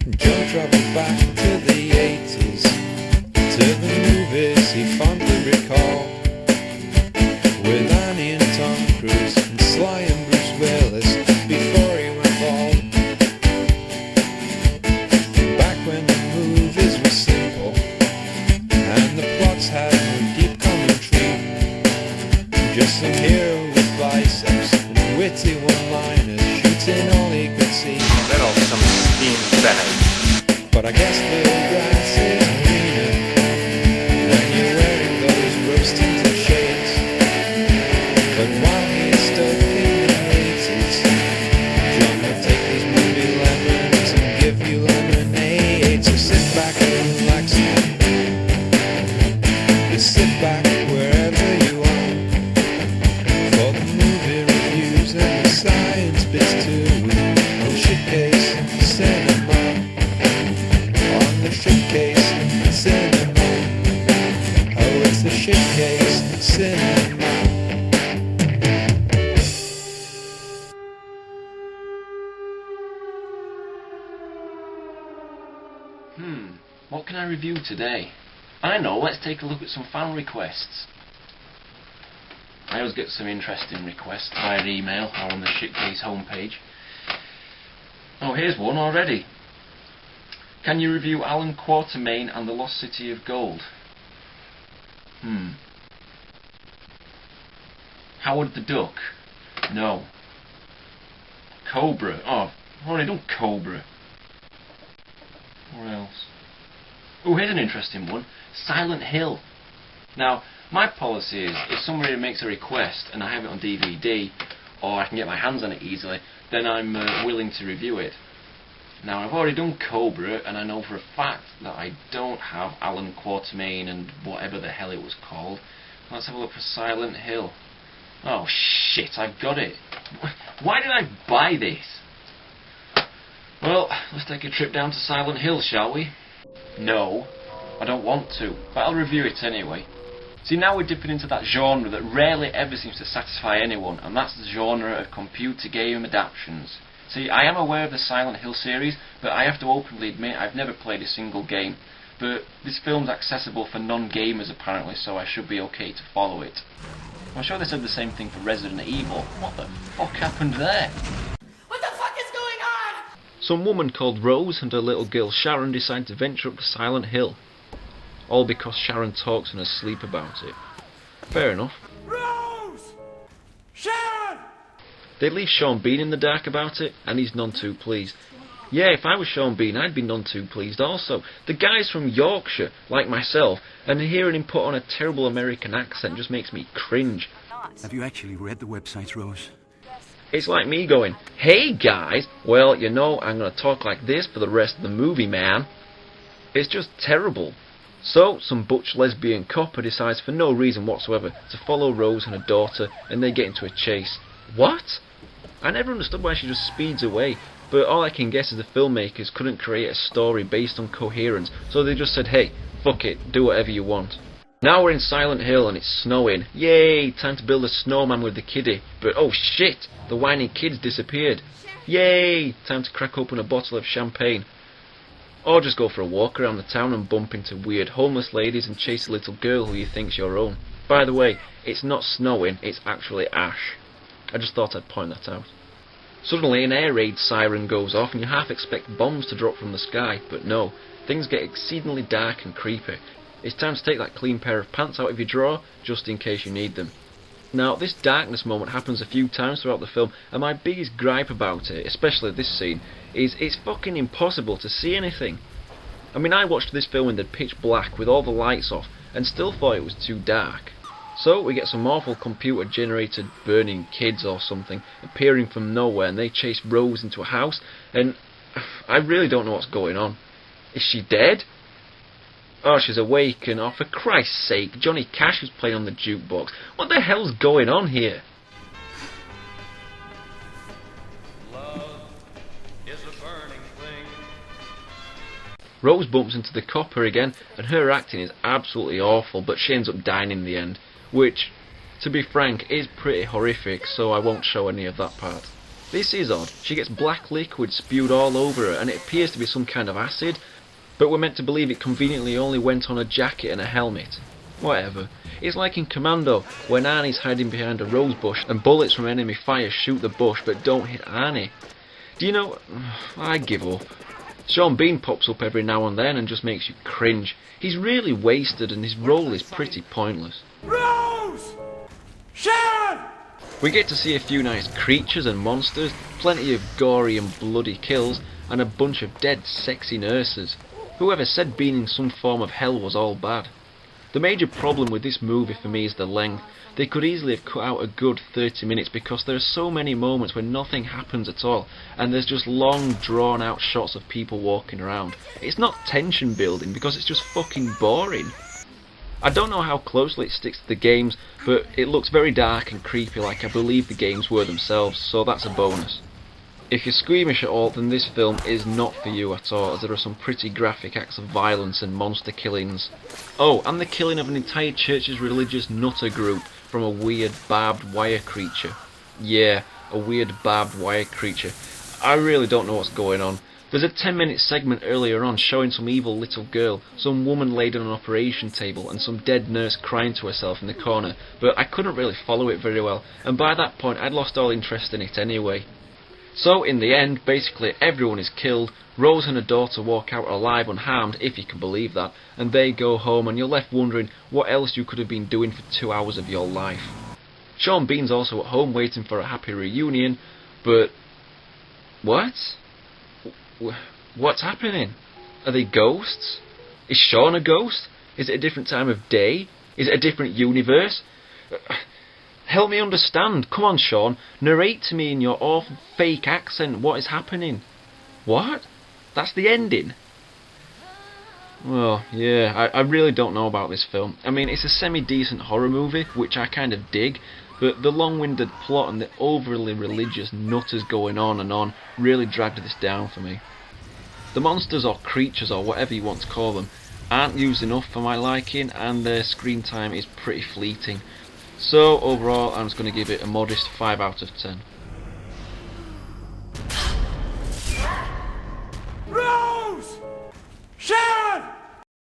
Joe travelled back to the 80s, to the movies he fondly recalled, with Annie and Tom Cruise and Sly and Bruce Willis before he went bald. Back when the movies were simple and the plots had no deep commentary, just some hero with biceps and witty one-liners shooting all he could see. Then off some steam bag. But I guess the grass is greener when you're wearing those rose-tinted shades. But while he's stuck in the 80s, John would take his movie lemons and give you lemonade. So sit back and relax now. Just sit back wherever you are for the movie reviews and the science bits too. On Shitcase Cinema. On the Shitcase Cinema. Oh, it's the Shitcase Cinema. What can I review today? I know, let's take a look at some fan requests. I always get some interesting requests via email or on the Shitcase homepage. Oh, here's one already. Can you review Alan Quatermain and the Lost City of Gold? Howard the Duck? No. Cobra? Oh, I've already done Cobra. What else? Oh, here's an interesting one. Silent Hill. Now, my policy is, if somebody makes a request and I have it on DVD, or I can get my hands on it easily, then I'm willing to review it. Now, I've already done Cobra, and I know for a fact that I don't have Alan Quatermain and whatever the hell it was called. Let's have a look for Silent Hill. Oh shit, I've got it. Why did I buy this? Well, let's take a trip down to Silent Hill, shall we? No, I don't want to, but I'll review it anyway. See, now we're dipping into that genre that rarely ever seems to satisfy anyone, and that's the genre of computer game adaptations. See, I am aware of the Silent Hill series, but I have to openly admit I've never played a single game. But this film's accessible for non-gamers apparently, so I should be okay to follow it. I'm sure they said the same thing for Resident Evil. What the fuck happened there? What the fuck is going on? Some woman called Rose and her little girl Sharon decide to venture up to Silent Hill. All because Sharon talks in her sleep about it. Fair enough. Rose! Sharon! They leave Sean Bean in the dark about it, and he's none too pleased. Yeah, if I was Sean Bean, I'd be none too pleased also. The guy's from Yorkshire, like myself, and hearing him put on a terrible American accent just makes me cringe. Have you actually read the websites, Rose? It's like me going, "Hey guys, well, you know, I'm going to talk like this for the rest of the movie, man." It's just terrible. So, some butch lesbian copper decides for no reason whatsoever to follow Rose and her daughter, and they get into a chase. What? I never understood why she just speeds away, but all I can guess is the filmmakers couldn't create a story based on coherence, so they just said, hey, fuck it, do whatever you want. Now we're in Silent Hill and it's snowing. Yay, time to build a snowman with the kiddie. But oh shit, the whining kid's disappeared. Yay, time to crack open a bottle of champagne. Or just go for a walk around the town and bump into weird homeless ladies and chase a little girl who you think's your own. By the way, it's not snowing, it's actually ash. I just thought I'd point that out. Suddenly an air raid siren goes off and you half expect bombs to drop from the sky, but no, things get exceedingly dark and creepy. It's time to take that clean pair of pants out of your drawer, just in case you need them. Now, this darkness moment happens a few times throughout the film, and my biggest gripe about it, especially this scene, is it's fucking impossible to see anything. I mean, I watched this film in the pitch black with all the lights off, and still thought it was too dark. So, we get some awful computer-generated burning kids or something appearing from nowhere, and they chase Rose into a house, and I really don't know what's going on. Is she dead? Oh, she's awake, and oh, for Christ's sake, Johnny Cash is playing on the jukebox. What the hell's going on here? Love is a burning thing. Rose bumps into the copper again, and her acting is absolutely awful, but she ends up dying in the end, which, to be frank, is pretty horrific, so I won't show any of that part. This is odd. She gets black liquid spewed all over her and it appears to be some kind of acid, but we're meant to believe it conveniently only went on a jacket and a helmet. Whatever. It's like in Commando, when Arnie's hiding behind a rose bush and bullets from enemy fire shoot the bush but don't hit Arnie. Do you know... I give up. Sean Bean pops up every now and then and just makes you cringe. He's really wasted and his role is pretty pointless. Rose! Sharon! We get to see a few nice creatures and monsters, plenty of gory and bloody kills, and a bunch of dead sexy nurses. Whoever said being in some form of hell was all bad? The major problem with this movie for me is the length. They could easily have cut out a good 30 minutes because there are so many moments where nothing happens at all and there's just long drawn out shots of people walking around. It's not tension building because it's just fucking boring. I don't know how closely it sticks to the games, but it looks very dark and creepy like I believe the games were themselves, so that's a bonus. If you're squeamish at all, then this film is not for you at all, as there are some pretty graphic acts of violence and monster killings. Oh, and the killing of an entire church's religious nutter group from a weird barbed wire creature. Yeah, a weird barbed wire creature. I really don't know what's going on. There's a 10-minute segment earlier on showing some evil little girl, some woman laid on an operation table, and some dead nurse crying to herself in the corner, but I couldn't really follow it very well, and by that point I'd lost all interest in it anyway. So in the end, basically everyone is killed, Rose and her daughter walk out alive unharmed, if you can believe that, and they go home and you're left wondering what else you could have been doing for 2 hours of your life. Sean Bean's also at home waiting for a happy reunion, but... what? What's happening? Are they ghosts? Is Sean a ghost? Is it a different time of day? Is it a different universe? Help me understand. Come on, Sean. Narrate to me in your awful fake accent what is happening. What? That's the ending? Well, yeah, I really don't know about this film. I mean, it's a semi-decent horror movie, which I kind of dig, but the long-winded plot and the overly religious nutters going on and on really dragged this down for me. The monsters or creatures or whatever you want to call them aren't used enough for my liking, and their screen time is pretty fleeting. So overall I'm just going to give it a modest 5 out of 10. Rose! Sharon!